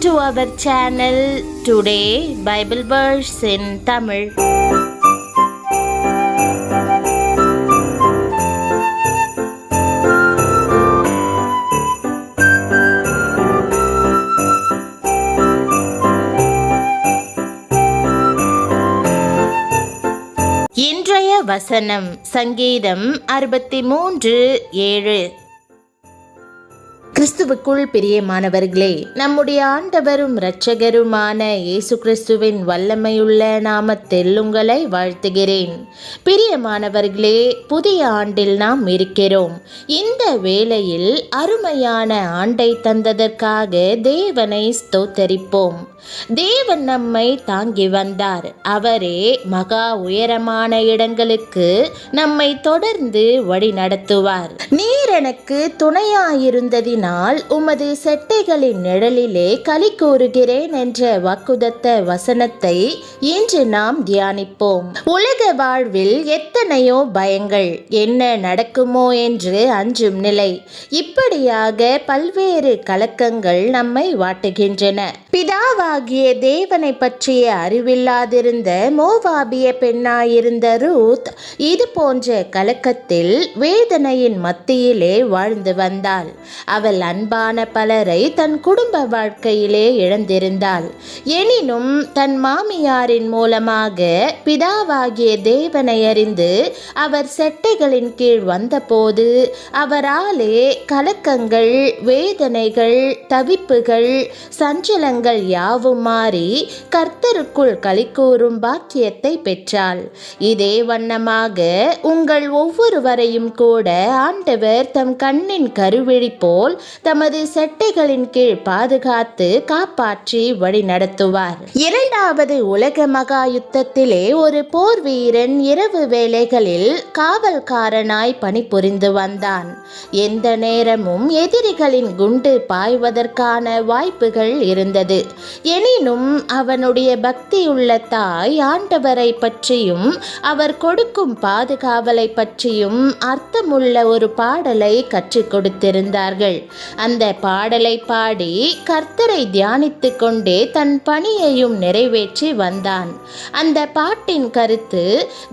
to our channel. Today Bible verse in Tamil. இன்றைய வசனம் சங்கீதம் 63:7. கிறிஸ்துவுக்குள் பிரியமானவர்களே, நம்முடைய ஆண்டவரும் இரட்சகருமான இயேசு கிறிஸ்துவின் வல்லமையுள்ள நாமத்தில் உங்களை வாழ்த்துகிறேன். பிரியமானவர்களே, புதிய ஆண்டில் நாம் இருக்கிறோம். இந்த வேளையில் அருமையான ஆண்டை தந்ததற்காக தேவனை ஸ்தோத்தரிப்போம். தேவன் நம்மை தாங்கி வந்தார். அவரே மகா உயரமான இடங்களுக்கு நம்மை தொடர்ந்து வழி நடத்துவார். நீர் எனக்கு துணையாயிருந்ததினால் உமது செட்டைகளின் நிழலிலே களி கூறுகிறேன் என்ற வாக்குதத்த வசனத்தை இன்று நாம் தியானிப்போம். உலக வாழ்வில் எத்தனையோ பயங்கள், என்ன நடக்குமோ என்று அஞ்சும் நிலை, இப்படியாக பல்வேறு கலக்கங்கள் நம்மை வாட்டுகின்றன. பிதாவாகிய தேவனை பற்றிய அறிவில்லாதிருந்த மோவாபிய பெண்ணாயிருந்த ரூத் இது போன்ற கலக்கத்தில் வேதனையின் மத்தியிலே வாழ்ந்து வந்தாள். அவள் அன்பான பலரை தன் குடும்ப வாழ்க்கையிலே இழந்திருந்தாள். எனினும் தன் மாமியாரின் மூலமாக பிதாவாகிய தேவனை அறிந்து அவர் செட்டைகளின் கீழ் வந்தபோது அவராலே கலக்கங்கள், வேதனைகள், தவிப்புகள், சஞ்சலங்கள் யாவும் மாறி கர்த்தருக்குள் களிகூரும் பாக்கியத்தை பெற்றாள். இதே வண்ணமாக உங்கள் ஒவ்வொருவரையும் கூட ஆண்டவர் தம் கண்ணின் கருவிழி போல் தமது செட்டைகளின் கீழ் பாதுகாத்து காப்பாற்றி வழி நடத்துவார். இரண்டாவது உலக மகா யுத்தத்திலே ஒரு போர் வீரன் இரவு வேளைகளில் காவல்காரனாய் பணிபுரிந்து வந்தான். எந்த நேரமும் எதிரிகளின் குண்டு பாய்வதற்கான வாய்ப்புகள் இருந்தது. எனினும் அவனுடைய பக்தியுள்ள தாய் ஆண்டவரை பற்றியும் அவர் கொடுக்கும் பாதுகாவலை பற்றியும் அர்த்தமுள்ள ஒரு பாடலை கற்றுக் கொடுத்திருந்தார்கள். அந்த பாடலை பாடி கர்த்தரை தியானித்து கொண்டே தன் பணியையும் நிறைவேற்றி வந்தான். அந்த பாட்டின் கருத்து,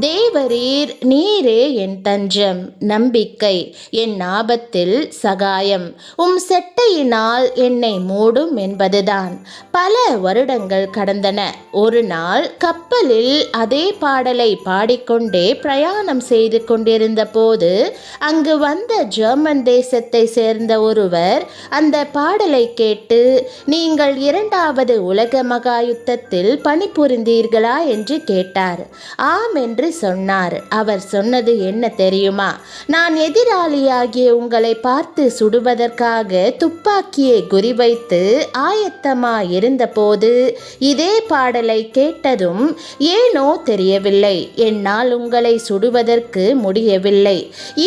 தேவரீர் நீரே என் தஞ்சம், நம்பிக்கை, என் ஆபத்தில் சகாயம், உம் செட்டையினால் என்னை மூடும் என்பதுதான். பல வருடங்கள் கடந்தன. ஒரு நாள் கப்பலில் அதே பாடலை பாடிக்கொண்டே பிரயாணம் செய்து கொண்டிருந்த போது அங்கு வந்த ஜெர்மன் தேசத்தை சேர்ந்த ஒருவர் அந்த பாடலை கேட்டு, நீங்கள் இரண்டாவது உலக மகா யுத்தத்தில் பணிபுரிந்தீர்களா என்று கேட்டார். ஆம் என்று சொன்னார். அவர் சொன்னது என்ன தெரியுமா? நான் எதிராளியாகிய உங்களை பார்த்து சுடுவதற்காக துப்பாக்கியை குறிவைத்து ஆயத்தமா இருந்தபோது இதே பாடலை கேட்டதும் ஏனோ தெரியவில்லை, என்னால் உங்களை சுடுவதற்கு முடியவில்லை.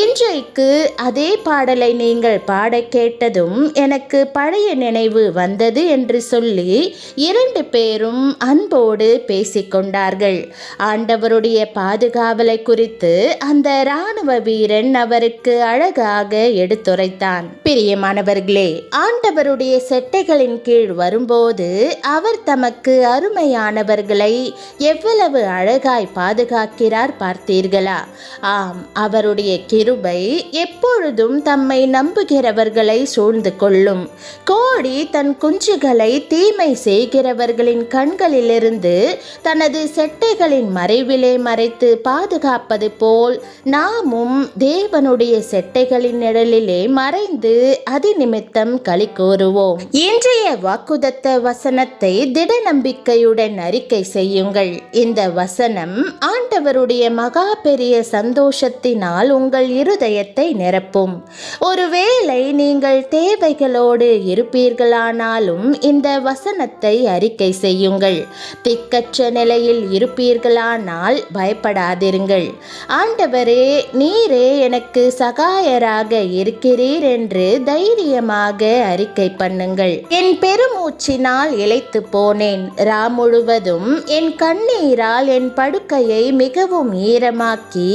இன்றைக்கு அதே பாடலை நீங்கள் பாட கேட்டதும் எனக்கு பழைய நினைவு வந்தது என்று சொல்லி இரண்டு பேரும் அன்போடு பேசிக்கொண்டார்கள். ஆண்டவருடைய பாதுகாவலை குறித்து அந்த இராணுவ வீரன் அவருக்கு அழகாக எடுத்துரைத்தான். பிரியமானவர்களே, ஆண்டவருடைய செட்டைகளின் கீழ் வரும்போது அவர் தமக்கு அருமையானவர்களை எவ்வளவு அழகாய் பாதுகாக்கிறார் பார்த்தீர்களா? ஆம், அவருடைய கிருபை எப்பொழுதும் தம்மை நம்புகிறவர்களை சூழ்ந்து கொள்ளும். கோழி தன் குஞ்சுகளை தீமை செய்கிறவர்களின் கண்களிலிருந்து தனது செட்டைகளின் மறைவிலே மறைத்து பாதுகாப்பது போல் நாமும் தேவனுடைய செட்டைகளின் நிழலிலே மறைந்து அதி நிமித்தம் களி கூறுவோம். இன்றைய வாக்குதத்த வசனத்தை திட நம்பிக்கையுடன் அறிக்கை செய்யுங்கள். இந்த வசனம் ஆண்டவருடைய மகா பெரிய சந்தோஷத்தினால் உங்கள் இருதயத்தை நிரப்பும். ஒருவேளை நீங்கள் தேவைகளோடு இருப்பீர்களானாலும் இந்த வசனத்தை அறிக்கை செய்யுங்கள். திக்கற்ற நிலையில் இருப்பீர்களானால் பயப்படாதிருங்கள். ஆண்டவரே, நீரே எனக்கு சகாயராக இருக்கிறீர் என்று தைரியமாக அறிக்கை பண்ணுங்கள். என் பெருமூச்சின் தாகத்தினால் இளைத்து போனேன். முழுவதும் என் கண்ணீரால் என் படுக்கையை மிகவும் ஈரமாக்கி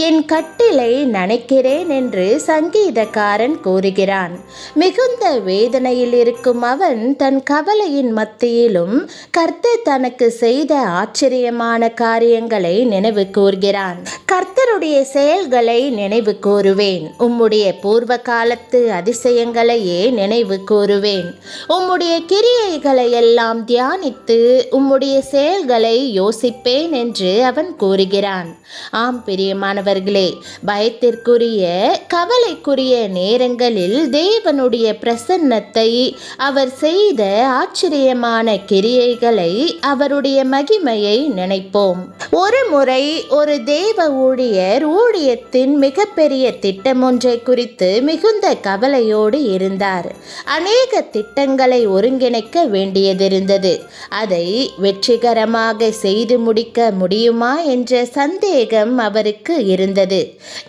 என் கட்டிலை நனைக்கிறேன் என்று சங்கீதக்காரன் கூறுகிறான். மிகுந்த வேதனையில் இருக்கும் அவன் தன் கவலையின் மத்தியிலும் கர்த்தர் தனக்கு செய்த ஆச்சரியமான காரியங்களை நினைவு கூர்கிறான். கர்த்தருடைய செயல்களை நினைவு கூறுவேன். உம்முடைய பூர்வ காலத்து அதிசயங்களையே நினைவு கூறுவேன். உம்முடைய கிரியைகளை எல்லாம் தியானித்து உம்முடைய செயல்களை யோசிப்பேன் என்று அவன் கூறுகிறான். ஆம் பிரியமானவர்களே, பயத்திற்குரிய கவலைக்குரிய நேரங்களில் தேவனுடைய பிரசன்னத்தை, அவர் செய்த ஆச்சரியமான கிரியைகளை, அவருடைய மகிமையை நினைப்போம். ஒரு முறை ஒரு தேவ ஊழியர் ஊழியத்தின் மிகப்பெரிய திட்டம் ஒன்றை குறித்து மிகுந்த கவலையோடு இருந்தார். அநேக திட்டங்களை ஒருங்கிணைக்க வேண்டியதிருந்தது. அதை வெற்றிகரமாக செய்து முடிக்க முடியுமா என்ற சந்தேகம் அவருக்கு இருந்தது.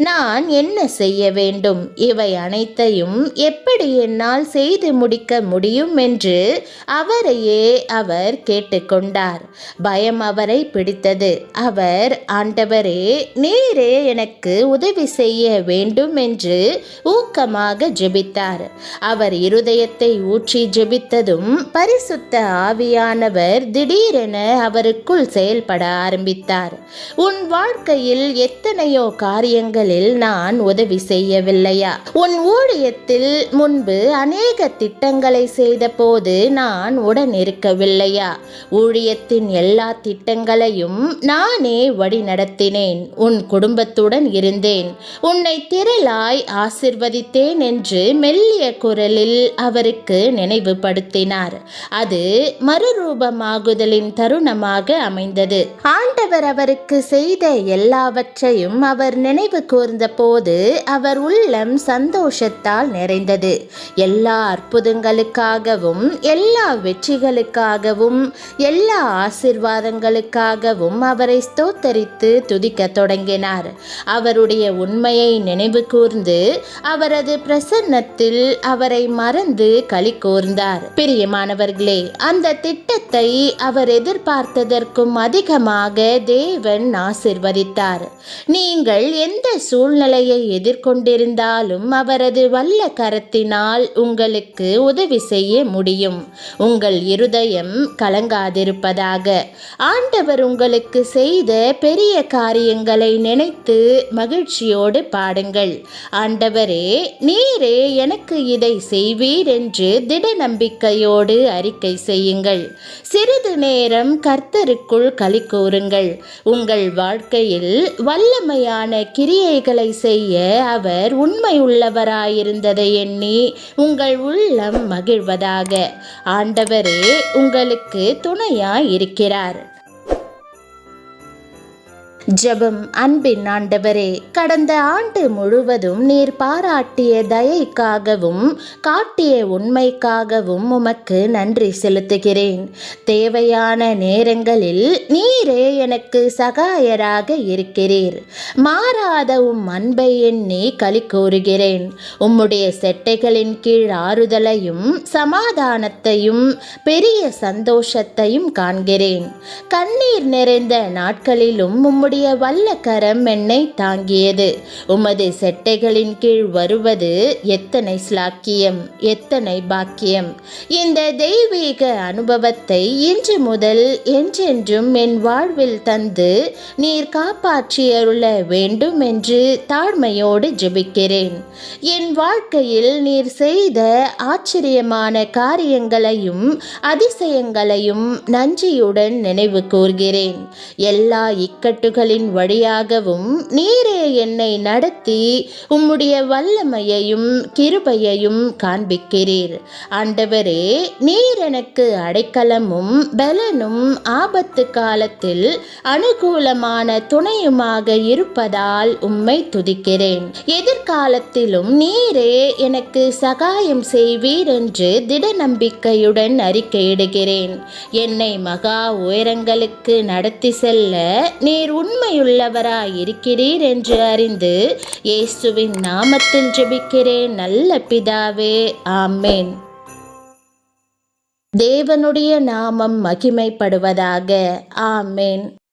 நான் என்ன செய்ய வேண்டும்? இவை அனைத்தையும் எப்படி என்னால் செய்து முடிக்க முடியும் என்று அவரையே அவர் கேட்டுக்கொண்டார். பயம் அவரை பிடித்தது. அவர், ஆண்டவரே, நீரே எனக்கு உதவி செய்ய வேண்டும் என்று ஊக்கமாக ஜெபித்தார். அவர் இருதயத்தை ஊற்றி ஜெபித்ததும் பரிசுத்த ஆவியானவர் திடீரென அவருக்குள் செயல்பட ஆரம்பித்தார். உன் வாழ்க்கையில் எத்தனையோ காரியங்களில் நான் உதவி செய்யவில்லையா? உன் ஊழியத்தில் முன்பு அநேக திட்டங்களை செய்த போது நான் உடன் இருக்கவில்லையா? ஊழியத்தின் எல்லா திட்டங்களையும் நானே வழி நடத்தினேன். உன் குடும்பத்துடன் இருந்தேன். உன்னை திரளாய் ஆசிர்வதித்தேன் என்று மெல்லிய குரலில் அவருக்கு நினைவுபடுத்தினார். அது மறுரூபமாகுதலின் தருணமாக அமைந்தது. ஆண்டவர் அவருக்கு செய்த எல்லாவற்றையும் அவர் நினைவு கூர்ந்த போது அவர் உள்ளம் சந்தோஷத்தால் நிறைந்தது. எல்லா அற்புதங்களுக்காகவும், எல்லா வெற்றிகளுக்காகவும், எல்லா ஆசீர்வாதங்களுக்காகவும் அவரை ஸ்தோத்தரித்து துதிக்க தொடங்கினார். அவருடைய உண்மையை நினைவு கூர்ந்து அவரது பிரசன்னத்தில் அவரை மறந்து களி கூர்ந்தார். பிரியமானவர்களே, அந்த திட்டத்தை அவர் எதிர்பார்த்ததற்கும் அதிகமாக தேவன் ஆசீர்வதித்தார். நீங்கள் எந்த சூழ்நிலையை எதிர்கொண்டிருந்தாலும் அவரது வல்ல கரத்தினால் உங்களுக்கு உதவி செய்ய முடியும். உங்கள் இருதயம் கலங்காதிருப்பதாக. ஆண்டவர் உங்களுக்கு செய்த பெரிய காரியங்களை நினைத்து மகிழ்ச்சியோடு பாடுங்கள். ஆண்டவரே, நீரே எனக்கு இதை செய்வீர் என்று திட நம்பிக்கையோடு அறிக்கை செய்யுங்கள். சிறிது நேரம் கர்த்தருக்குள் களி கூறுங்கள். உங்கள் வாழ்க்கையில் வல்லமையான கிரியைகளை செய்ய அவர் உண்மையுள்ளவராயிருந்ததை எண்ணி உங்கள் உள்ளம் மகிழ்வதாக. ஆண்டவரே உங்களுக்கு துணையாய் இருக்கிறார். ஜெபம். அன்பின் ஆண்டவரே, கடந்த ஆண்டு முழுவதும் நீர் பாராட்டிய தயைக்காகவும் காட்டிய உண்மைக்காகவும் உமக்கு நன்றி செலுத்துகிறேன். தேவையான நேரங்களில் நீரே எனக்கு சகாயராக இருக்கிறீர். மாறாத உம் அன்பை எண்ணி களி கூறுகிறேன். உம்முடைய செட்டைகளின் கீழ் ஆறுதலையும் சமாதானத்தையும் பெரிய சந்தோஷத்தையும் காண்கிறேன். கண்ணீர் நிறைந்த நாட்களிலும் உம்முடைய வல்ல கரம் என்னை தாங்கியது. உமது செட்டைகளின் கீழ் வருவது எத்தனை ஸ்லாக்கியம், எத்தனை பாக்கியம். இந்த தெய்வீக அனுபவத்தை இன்று முதல் என்றென்றும் என் வாழ்வில் தந்து நீர் காப்பாற்றியருள வேண்டும் என்று தாழ்மையோடு ஜெபிக்கிறேன். என் வாழ்க்கையில் நீர் செய்த ஆச்சரியமான காரியங்களையும் அதிசயங்களையும் நன்றியுடன் நினைவு கூர்கிறேன். எல்லா இக்கட்டுகளின் வழியாகவும் நீரே என்னை நடத்தி உம்முடைய வல்லமையையும் கிருபையையும் காண்பிக்கிறீர். ஆண்டவரே, நீர் எனக்கு அடைக்கலமும் பலனும் ஆபத்து காலத்தில் அனுகூலமான துணையுமாக இருப்பதால் உம்மை துதிக்கிறேன். எதிர்காலத்திலும் நீரே எனக்கு சகாயம் செய்வீர் என்று திட நம்பிக்கையுடன் அறிக்கையிடுகிறேன். என்னை மகா உயரங்களுக்கு நடத்தி செல்ல நீர் உண்மையுள்ளவராய் இருக்கிறீர் என்று அறிந்து இயேசுவின் நாமத்தில் ஜெபிக்கிறேன் நல்ல பிதாவே. ஆமென். தேவனுடைய நாமம் மகிமைப்படுவதாக. ஆமென்.